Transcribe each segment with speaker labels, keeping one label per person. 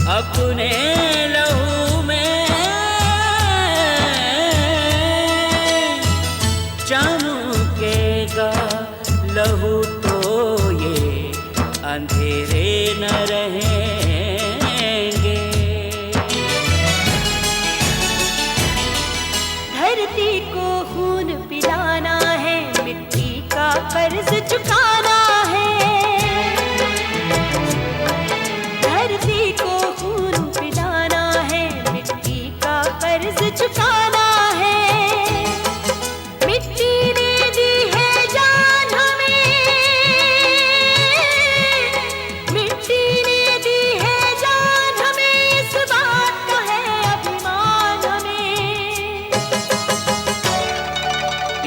Speaker 1: अपने लहू में चमकेगा लहू तो ये अंधेरे न रहेंगे।
Speaker 2: धरती को खून पिलाना है, मिट्टी का कर्ज चुकाना है। धरती को खून पिलाना है, मिट्टी का कर्ज चुकाना है। मिट्टी ने दी है जान हमें, मिट्टी ने दी है जान हमें, इस बात का है अभिमान हमें।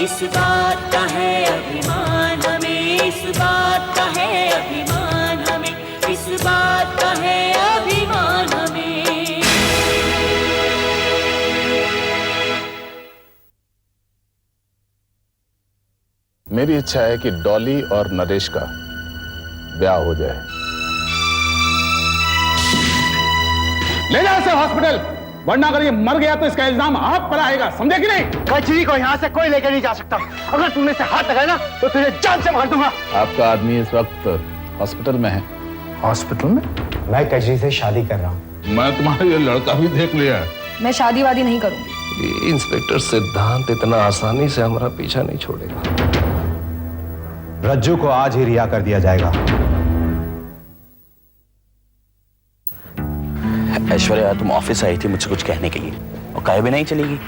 Speaker 1: इस बात का है अभिमान हमें, इस बात का है अभिमान हमें, इस बात का है अभिमान हमें।
Speaker 3: मेरी इच्छा है कि डॉली और नरेश का ब्याह हो जाए।
Speaker 4: ले जाओ इसे हॉस्पिटल, वरना अगर ये मर गया तो इसका इल्जाम आप पर आएगा, समझे कि नहीं?
Speaker 5: कचरी को यहाँ से कोई लेकर नहीं जा सकता। अगर तुमने इसे हाथ लगाया ना तो तुझे जान से मार दूंगा।
Speaker 3: आपका आदमी इस वक्त हॉस्पिटल में है।
Speaker 5: हॉस्पिटल में? मैं कचरी से शादी कर रहा हूँ।
Speaker 3: मैं तुम्हारा ये लड़का भी देख लिया है।
Speaker 6: मैं शादी वादी नहीं करूंगी।
Speaker 7: इंस्पेक्टर सिद्धांत इतना आसानी से हमारा पीछा नहीं छोड़ेगा।
Speaker 5: रज्जू को आज ही रिहा कर दिया जाएगा।
Speaker 8: ऐश्वर्या, तुम ऑफिस आई थी मुझसे कुछ कहने के लिए और कहे भी नहीं चलेगी।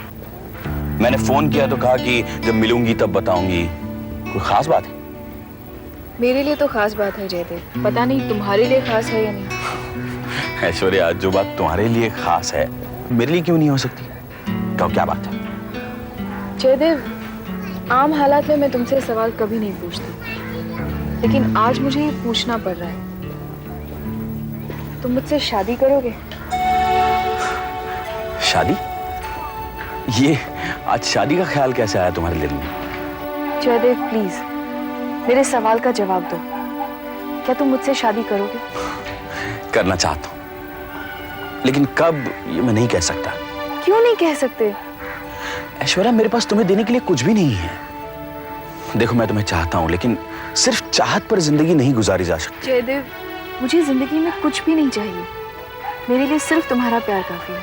Speaker 8: मैंने फोन किया तो कहा कि जब मिलूंगी तब बताऊंगी। कोई खास बात है?
Speaker 6: मेरे लिए तो खास बात है जयदेव, पता नहीं तुम्हारे लिए खास है या नहीं।
Speaker 8: ऐश्वर्या, जो बात तुम्हारे लिए खास है मेरे लिए क्यों नहीं हो सकती? कहो क्या बात है?
Speaker 6: जयदेव, आम हालात में मैं तुमसे सवाल कभी नहीं पूछती, लेकिन आज मुझे ये पूछना पड़ रहा है। तुम मुझसे शादी करोगे?
Speaker 8: शादी? ये आज शादी का ख्याल कैसे आया तुम्हारे दिल में?
Speaker 6: जयदेव प्लीज मेरे सवाल का जवाब दो। क्या तुम मुझसे शादी करोगे?
Speaker 8: करना चाहता हूं, लेकिन कब ये मैं नहीं कह सकता।
Speaker 6: क्यों नहीं कह सकते?
Speaker 8: ऐश्वर्या, मेरे पास तुम्हें देने के लिए कुछ भी नहीं है। देखो, मैं तुम्हें चाहता हूं, लेकिन सिर्फ चाहत पर जिंदगी नहीं गुजारी जा सकती।
Speaker 6: जयदेव, मुझे जिंदगी में कुछ भी नहीं चाहिए। मेरे लिए सिर्फ तुम्हारा प्यार काफी है।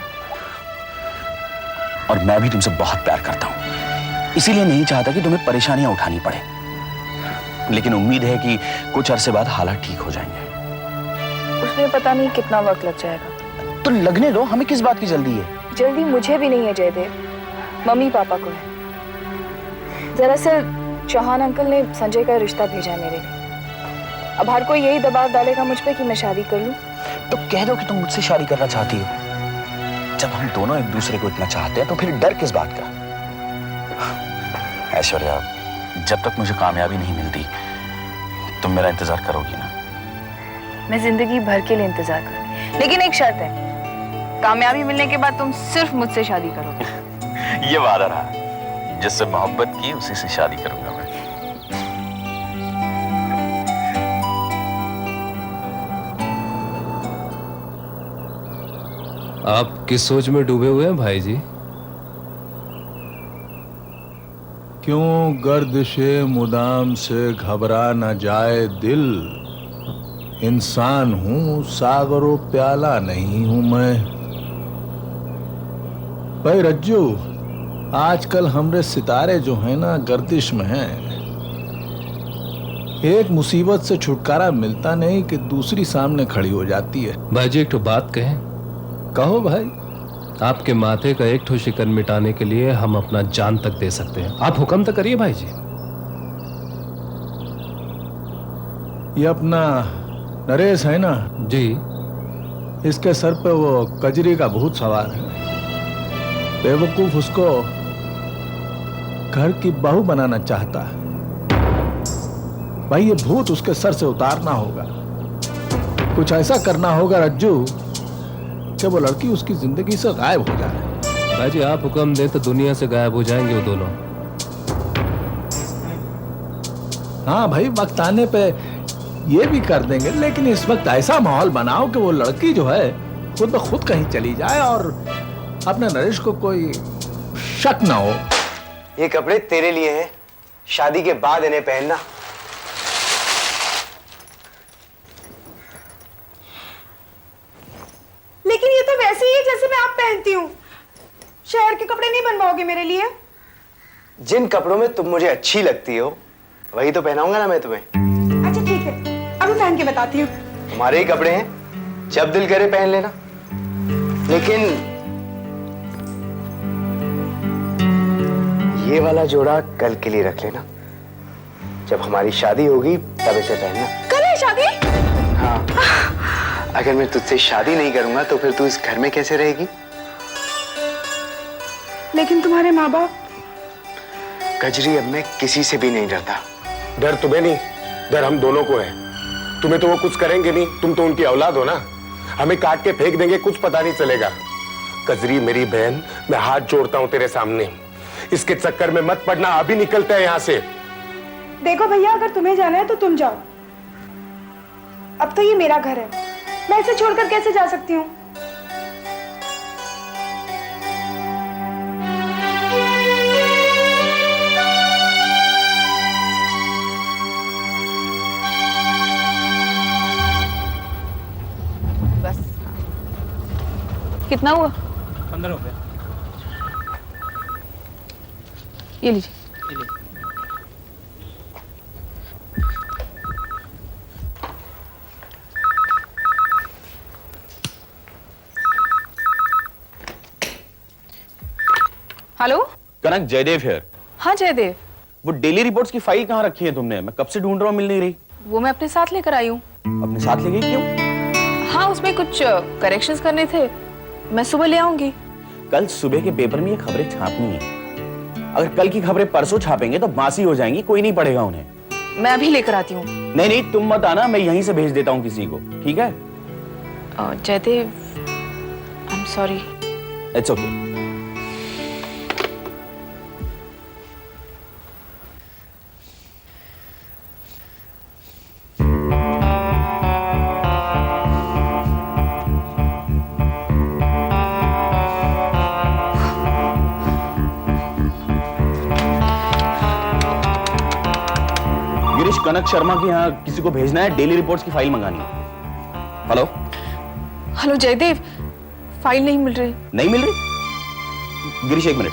Speaker 8: और मैं भी तुमसे बहुत प्यार करता हूं, इसीलिए नहीं चाहता कि तुम्हें परेशानियां उठानी पड़े। लेकिन उम्मीद है कि कुछ अरसे बाद हालात ठीक हो जाएंगे।
Speaker 6: उसमें पता नहीं कितना वक्त लग जाएगा।
Speaker 8: तो लगने दो, हमें किस बात की जल्दी है?
Speaker 6: जल्दी मुझे भी नहीं है जयदेव, मम्मी पापा को है। दरअसल चौहान अंकल ने संजय का रिश्ता भेजा मेरे लिए। अब हर कोई यही दबाव डालेगा मुझ पे कि मैं शादी कर लूं।
Speaker 8: तो कह दो कि तुम मुझसे शादी करना चाहती हो। जब हम दोनों एक दूसरे को इतना चाहते हैं तो फिर डर किस बात का? ऐश्वर्या, जब तक मुझे कामयाबी नहीं मिलती तुम मेरा इंतजार करोगी ना?
Speaker 6: मैं जिंदगी भर के लिए इंतजार करूंगी, लेकिन एक शर्त है, कामयाबी मिलने के बाद तुम सिर्फ मुझसे शादी करोगे।
Speaker 8: ये वादा रहा, जिससे मोहब्बत की उसी से शादी करूंगा मैं।
Speaker 7: आप किस सोच में डूबे हुए हैं भाई जी?
Speaker 3: क्यों गर्दिशे मुदाम से घबरा न जाए दिल, इंसान हूं सागरों प्याला नहीं हूं मैं। भाई रज्जू, आजकल हमरे सितारे जो हैं ना गर्दिश में हैं। एक मुसीबत से छुटकारा मिलता नहीं कि दूसरी सामने खड़ी हो जाती है।
Speaker 7: भाई जी, एक तो बात कहें?
Speaker 3: कहो भाई।
Speaker 7: आपके माथे का एक ठो शिकन मिटाने के लिए हम अपना जान तक दे सकते हैं। आप हुक्म तो करिए भाई जी।
Speaker 3: ये अपना नरेश है ना
Speaker 7: जी,
Speaker 3: इसके सर पे वो कजरी का भूत सवार है। बेवकूफ उसको घर की बहू बनाना चाहता है। भाई ये भूत उसके सर से उतारना होगा। कुछ ऐसा करना होगा रज्जू कि वो लड़की उसकी जिंदगी से गायब हो जाए।
Speaker 7: भाई जी, आप हुक्म दें तो दुनिया से गायब हो जाएंगे वो दोनों।
Speaker 3: हाँ भाई, वक्त आने पे ये भी कर देंगे, लेकिन इस वक्त ऐसा माहौल बनाओ कि वो लड़की जो है खुद ब खुद कहीं चली जाए और अपने नरेश को कोई शक ना हो।
Speaker 9: ये कपड़े तेरे लिए हैं, शादी के बाद इन्हें पहनना।
Speaker 2: लेकिन ये तो वैसे ही है जैसे मैं आप पहनती हूँ। शहर के कपड़े नहीं बनवाओगे मेरे लिए?
Speaker 9: जिन कपड़ों में तुम मुझे अच्छी लगती हो वही तो पहनाऊंगा ना मैं तुम्हें।
Speaker 2: अच्छा ठीक है, अभी पहन के बताती हूँ।
Speaker 9: तुम्हारे ही कपड़े हैं, जब दिल करे पहन लेना। लेकिन ये वाला जोड़ा कल के लिए रख लेना, जब हमारी शादी होगी तब इसे पहनना।
Speaker 2: कल है शादी?
Speaker 9: हाँ, अगर मैं तुझसे शादी नहीं करूंगा तो फिर तू इस घर में कैसे रहेगी?
Speaker 2: लेकिन तुम्हारे माँ बाप?
Speaker 9: कजरी, अब मैं किसी से भी नहीं डरता।
Speaker 10: डर तुम्हें नहीं, डर हम दोनों को है। तुम्हें तो वो कुछ करेंगे नहीं, तुम तो उनकी औलाद हो ना। हमें काट के फेंक देंगे, कुछ पता नहीं चलेगा। कजरी मेरी बहन, मैं हाथ जोड़ता हूं तेरे सामने, इसके चक्कर में मत पड़ना। अभी निकलते हैं यहाँ से।
Speaker 2: देखो भैया, अगर तुम्हें जाना है तो तुम जाओ। अब तो ये मेरा घर है, मैं इसे छोड़कर कैसे जा सकती हूँ?
Speaker 6: कितना हुआ?
Speaker 5: 15 रुपए।
Speaker 6: ये लीजिए। Hello,
Speaker 8: Kanak, Jaidev here.
Speaker 6: हाँ जयदेव।
Speaker 8: वो डेली रिपोर्ट्स की फाइल कहाँ रखी है तुमने? मैं कब से ढूंढ रहा हूँ, मिल नहीं रही।
Speaker 6: वो मैं अपने साथ लेकर आई हूँ।
Speaker 8: अपने साथ ले गई? क्यों?
Speaker 6: हाँ, उसमें कुछ करेक्शंस करने थे, मैं सुबह ले आऊंगी।
Speaker 8: कल सुबह के पेपर में ये खबरें छापनी है। अगर कल की खबरें परसों छापेंगे तो बासी हो जाएंगी, कोई नहीं पढ़ेगा उन्हें।
Speaker 6: मैं अभी लेकर आती हूँ।
Speaker 8: नहीं नहीं, तुम मत आना, मैं यहीं से भेज देता हूँ किसी को, ठीक है?
Speaker 6: Jaidev, I am sorry.
Speaker 8: It's okay. Girish, Kanak Sharma के यहाँ किसी को भेजना है, डेली रिपोर्ट्स की फाइल मंगानी है। हेलो
Speaker 6: हेलो जयदेव, फाइल नहीं मिल रही।
Speaker 8: नहीं मिल रही? गिरीश एक मिनट,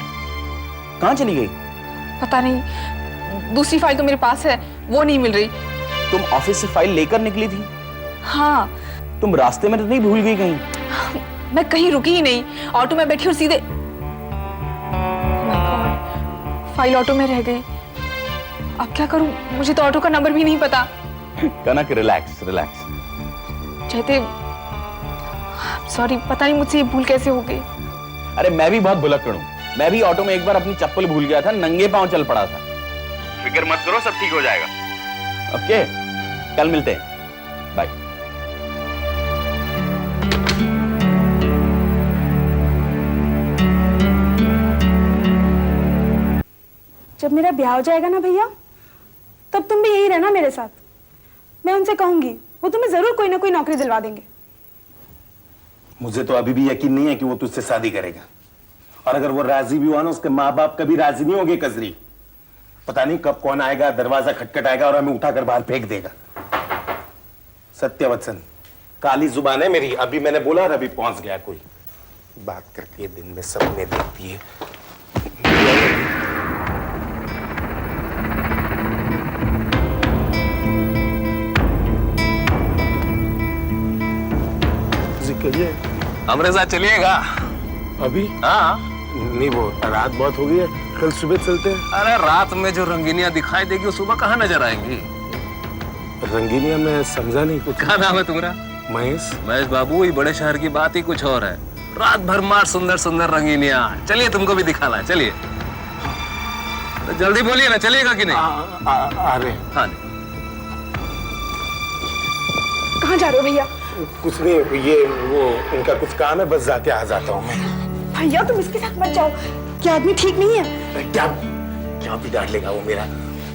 Speaker 8: कहाँ चली गई?
Speaker 6: पता नहीं, दूसरी फाइल तो मेरे पास है, वो नहीं मिल रही।
Speaker 8: तुम ऑफिस से फाइल लेकर निकली थी?
Speaker 6: हाँ।
Speaker 8: तुम रास्ते में तो नहीं भूल गई कहीं?
Speaker 6: मैं कहीं रुकी ही नहीं, ऑटो में बैठी और सीधे फाइल ऑटो में रह गई। अब क्या करूं, मुझे तो ऑटो का नंबर भी नहीं पता।
Speaker 8: कनक, रिलैक्स रिलैक्स।
Speaker 6: जयदेव, सॉरी, पता नहीं मुझसे ये भूल कैसे हो गई।
Speaker 8: अरे मैं भी बहुत भुलक्कड़ हूं। मैं भी ऑटो में एक बार अपनी चप्पल भूल गया था, नंगे पांव चल पड़ा था। फिक्र मत करो, सब ठीक हो जाएगा। ओके, कल मिलते हैं, बाय।
Speaker 2: जब मेरा ब्याह हो जाएगा ना भैया, तब तुम भी यही रहना मेरे साथ। मैं उनसे कहूंगी, वो तुम्हें जरूर कोई ना कोई नौकरी दिलवा देंगे।
Speaker 10: मुझे तो अभी भी यकीन नहीं है कि वो तुझसे शादी करेगा। और अगर वो राजी भी हुआ ना, उसके माँ बाप कभी राजी नहीं होंगे। कजरी, पता नहीं कब कौन आएगा, दरवाजा खटखटाएगा और हमें उठाकर बाहर फेंक देगा। सत्यवचन, काली जुबान है मेरी। अभी मैंने बोला और अभी पहुंच गया कोई। बात करती है, दिन में सपने देखती है।
Speaker 7: हमारे साथ चलिएगा?
Speaker 10: अभी?
Speaker 7: हाँ।
Speaker 10: नहीं, वो रात बहुत हो गई है, कल सुबह चलते हैं।
Speaker 7: अरे रात में जो रंगीनियां दिखाई देगी वो सुबह कहाँ नजर आएंगी?
Speaker 10: रंगीनिया मैं समझा नहीं कुछ।
Speaker 7: क्या नाम है तुम्हारा?
Speaker 10: महेश।
Speaker 7: महेश बाबू, ये बड़े शहर की बात ही कुछ और है। रात भर मार सुंदर सुंदर रंगीनियां। चलिए, तुमको भी दिखाना है, चलिए। तो जल्दी बोलिए ना, चलिएगा कि नहीं?
Speaker 10: आ रहे हैं।
Speaker 7: हाँ।
Speaker 2: कहाँ जा रहे हो भैया?
Speaker 10: कुछ नहीं, ये वो उनका कुछ काम है, बस जाके आ जाता हूँ मैं।
Speaker 2: भैया तुम इसके साथ मत जाओ, क्या आदमी ठीक नहीं है।
Speaker 10: क्या क्या बिगाड़ लेगा वो मेरा?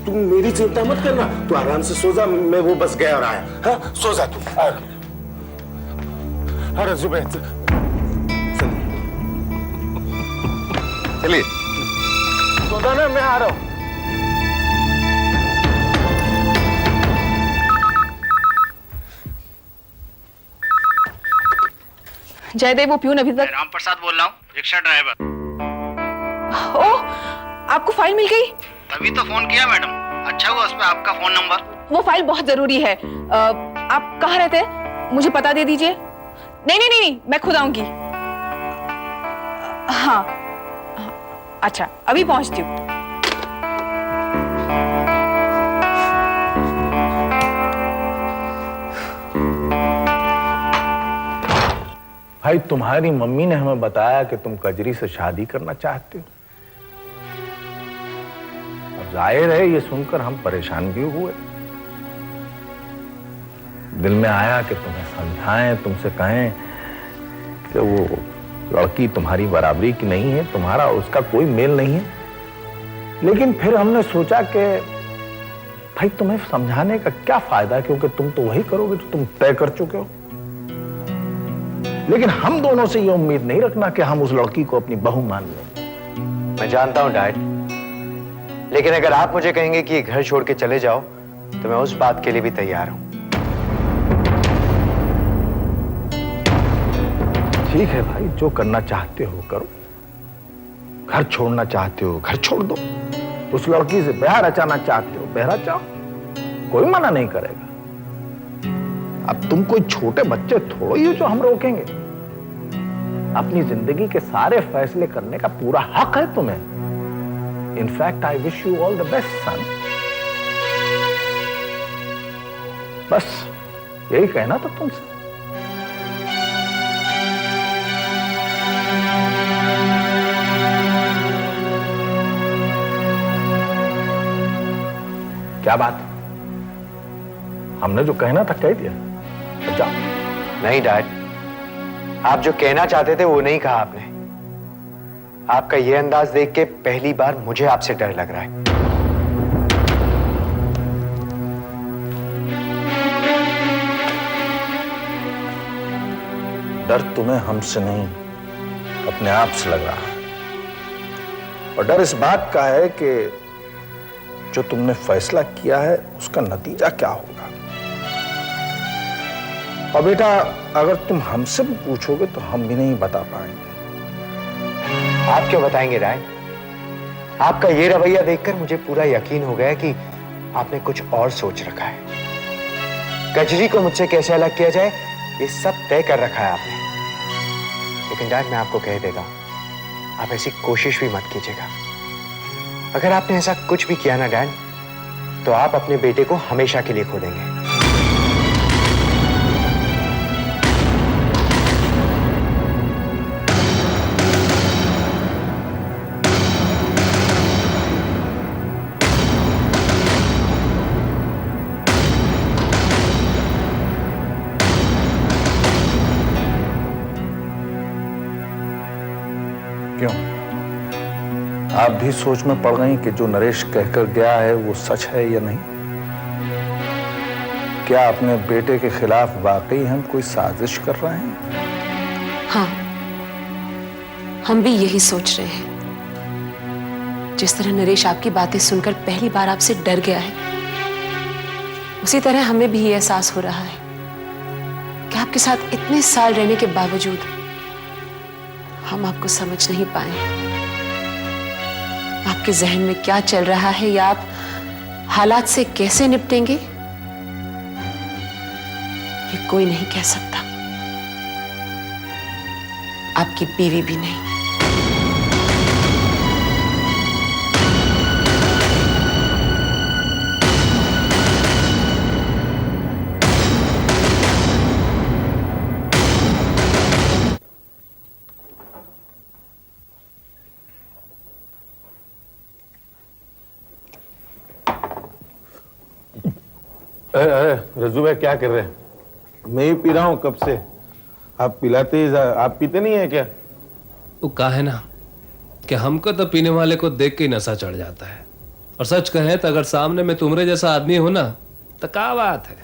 Speaker 10: तुम मेरी चिंता मत करना, तू आराम से सो जा। मैं वो बस गया और आया। हाँ, सो जा तू। हाँ रज्जू भाई
Speaker 7: चलिए।
Speaker 10: ना मैं आ रहा हूँ।
Speaker 6: जयदेव, वो प्यून अभी तक।
Speaker 5: राम प्रसाद बोल रहा हूँ, रिक्शा ड्राइवर।
Speaker 6: ओह, आपको फाइल मिल गई?
Speaker 5: तभी तो फोन किया मैडम। अच्छा हुआ उस पे आपका फोन नंबर।
Speaker 6: वो फाइल बहुत जरूरी है। आप कहाँ रहते हैं? मुझे पता दे दीजिए। नहीं, मैं खुद आऊंगी। हाँ, अच्छा, अभी पहुंचती हूँ।
Speaker 3: भाई, तुम्हारी मम्मी ने हमें बताया कि तुम कजरी से शादी करना चाहते हो। अब जाहिर है ये सुनकर हम परेशान भी हुए। दिल में आया कि तुम्हें समझाएं, तुमसे कहें कि वो लड़की तुम्हारी बराबरी की नहीं है, तुम्हारा उसका कोई मेल नहीं है। लेकिन फिर हमने सोचा कि भाई तुम्हें समझाने का क्या फायदा, क्योंकि तुम तो वही करोगे जो तुम तय कर चुके हो। लेकिन हम दोनों से ये उम्मीद नहीं रखना कि हम उस लड़की को अपनी बहू मान लें।
Speaker 9: मैं जानता हूं डैड, लेकिन अगर आप मुझे कहेंगे कि ये घर छोड़ के चले जाओ तो मैं उस बात के लिए भी तैयार हूं।
Speaker 3: ठीक है भाई, जो करना चाहते हो करो। घर छोड़ना चाहते हो घर छोड़ दो। उस लड़की से ब्याह रचाना चाहते हो ब्याह रचाओ, कोई मना नहीं करेगा। अब तुम कोई छोटे बच्चे थोड़ो ही हो जो हम रोकेंगे। अपनी जिंदगी के सारे फैसले करने का पूरा हक है तुम्हें। In fact I wish you all the best सन। बस यही कहना था तुमसे। क्या बात, हमने जो कहना था कह दिया? तो जाओ।
Speaker 9: नहीं डैड, आप जो कहना चाहते थे वो नहीं कहा आपने। आपका ये अंदाज देख के पहली बार मुझे आपसे डर लग रहा है।
Speaker 3: डर तुम्हें हमसे नहीं, अपने आप से लग रहा है। और डर इस बात का है कि जो तुमने फैसला किया है उसका नतीजा क्या होगा। और बेटा, अगर तुम हमसे भी पूछोगे तो हम भी नहीं बता पाएंगे।
Speaker 9: आप क्यों बताएंगे डैड? आपका ये रवैया देखकर मुझे पूरा यकीन हो गया कि आपने कुछ और सोच रखा है। कजरी को मुझसे कैसे अलग किया जाए ये सब तय कर रखा है आपने। लेकिन डैड, मैं आपको कह देता हूं, आप ऐसी कोशिश भी मत कीजिएगा। अगर आपने ऐसा कुछ भी किया ना डैड, तो आप अपने बेटे को हमेशा के लिए खो देंगे।
Speaker 3: क्यों, आप भी सोच में पड़ गई कि जो नरेश कहकर गया है वो सच है या नहीं? क्या अपने बेटे के खिलाफ वाकई हम कोई साजिश कर रहे हैं?
Speaker 11: हाँ, हम भी यही सोच रहे हैं। जिस तरह नरेश आपकी बातें सुनकर पहली बार आपसे डर गया है, उसी तरह हमें भी ये एहसास हो रहा है कि आपके साथ इतने साल रहने के बावजूद हम आपको समझ नहीं पाए। आपके जहन में क्या चल रहा है या आप हालात से कैसे निपटेंगे, ये कोई नहीं कह सकता, आपकी बीवी भी नहीं।
Speaker 10: रज्जू भाई क्या कर रहे हैं? मैं ही पी रहा हूँ कब से। आप पिलाते ही आप पीते नहीं है क्या?
Speaker 7: वो कहा है ना कि हमको तो पीने वाले को देख के ही नशा चढ़ जाता है। और सच कहें तो अगर सामने में तुम्हारे जैसा आदमी हो ना तो क्या बात है।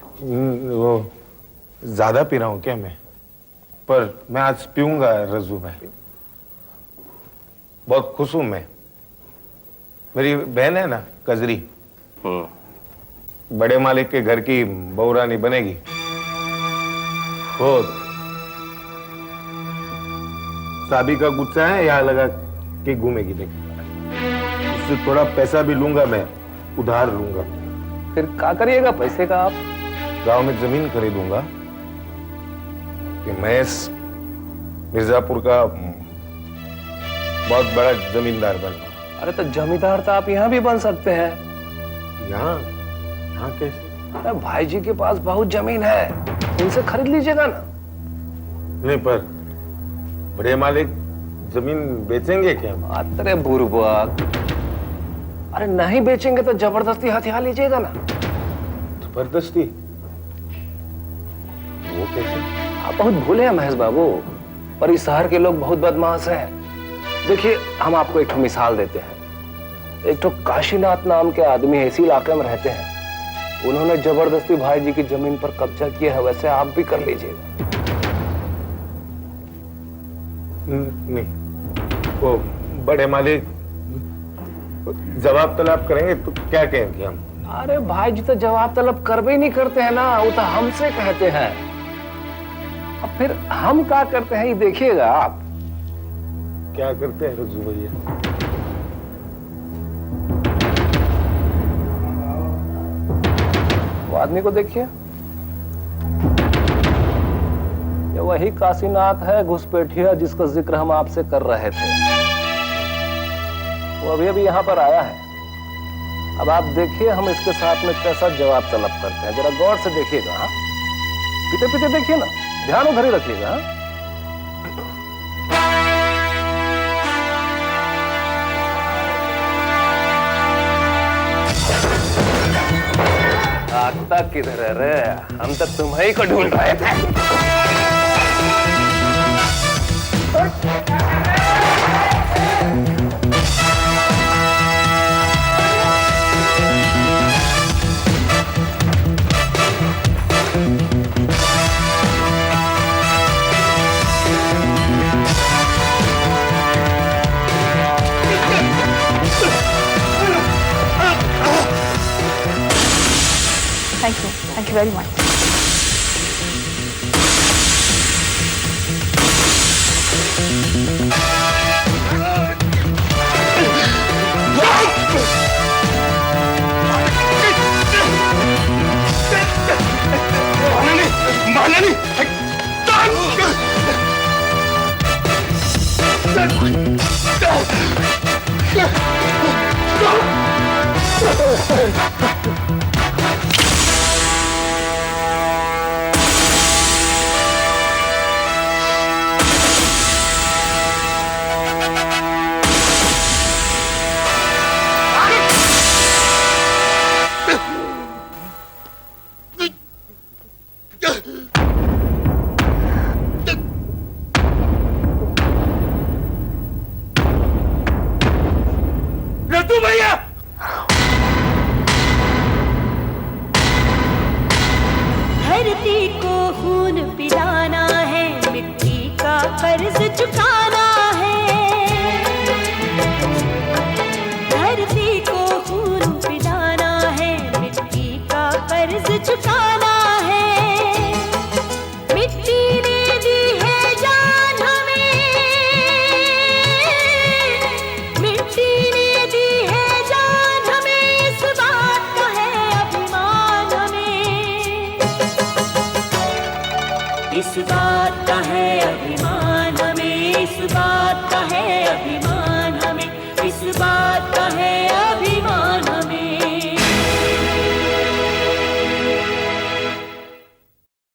Speaker 10: वो ज्यादा पी रहा हूँ क्या मैं? पर मैं आज पीऊंगा रज्जू भाई, बहुत खुश हूं मैं। मेरी बहन है ना कजरी, बड़े मालिक के घर की बहुरानी बनेगी। वो साबी का गुस्सा है, यहाँ लगा के घूमेगी। देखिए उससे थोड़ा पैसा भी लूंगा मैं, उधार लूंगा।
Speaker 7: फिर क्या करिएगा पैसे का आप?
Speaker 10: गांव में जमीन खरीदूंगा कि महेश मिर्जापुर का बहुत बड़ा जमींदार बन।
Speaker 7: अरे तो जमींदार तो आप यहाँ भी बन सकते हैं।
Speaker 10: यहाँ यहाँ कैसे?
Speaker 7: अरे भाई जी के पास बहुत जमीन है, उनसे खरीद लीजिएगा ना।
Speaker 10: नहीं, पर बड़े मालिक जमीन बेचेंगे क्या?
Speaker 7: अरे बुर्बक, अरे नहीं बेचेंगे तो जबरदस्ती हथिया लीजिएगा ना।
Speaker 10: जबरदस्ती? वो कैसे?
Speaker 7: आप बहुत भूले हैं महेश बाबू, पर इस शहर के लोग बहुत बदमाश हैं। देखिए हम आपको एक मिसाल देते हैं। एक तो काशीनाथ नाम के आदमी इसी इलाके में रहते हैं, उन्होंने जबरदस्ती भाई जी की जमीन पर कब्जा किया है, वैसे आप भी कर लीजिएगा।
Speaker 10: नहीं, वो बड़े मालिक जवाब तलब करेंगे तो क्या कहेंगे हम?
Speaker 7: अरे भाई जी तो जवाब तलब कर भी नहीं करते हैं ना, वो तो हमसे कहते हैं। अब फिर हम क्या करते हैं ये देखिएगा आप।
Speaker 10: क्या करते हैं रज्जू भैया?
Speaker 7: वो आदमी को देखिए, ये वही काशीनाथ है घुसपैठिया जिसका जिक्र हम आपसे कर रहे थे। वो अभी अभी यहाँ पर आया है। अब आप देखिए हम इसके साथ में कैसा जवाब तलब करते हैं, जरा गौर से देखिएगा। हाँ, पीते पीते देखिए ना, ध्यान उधर ही रखिएगा। आता किधर है रे? हम तो तुम्हें को ढूंढ रहे थे।
Speaker 2: Thank you very much.
Speaker 1: धरती को खून पिलाना है, मिट्टी का कर्ज चुकाना है। धरती को खून पिलाना है, मिट्टी का कर्ज चुकाना है। मिट्टी ने दी है जान हमें, मिट्टी ने दी है जान हमें, इस बात का है अभिमान हमें। इस बात का है अभिमान हमें, इस बात का है अभिमान हमें, इस बात का है अभिमान।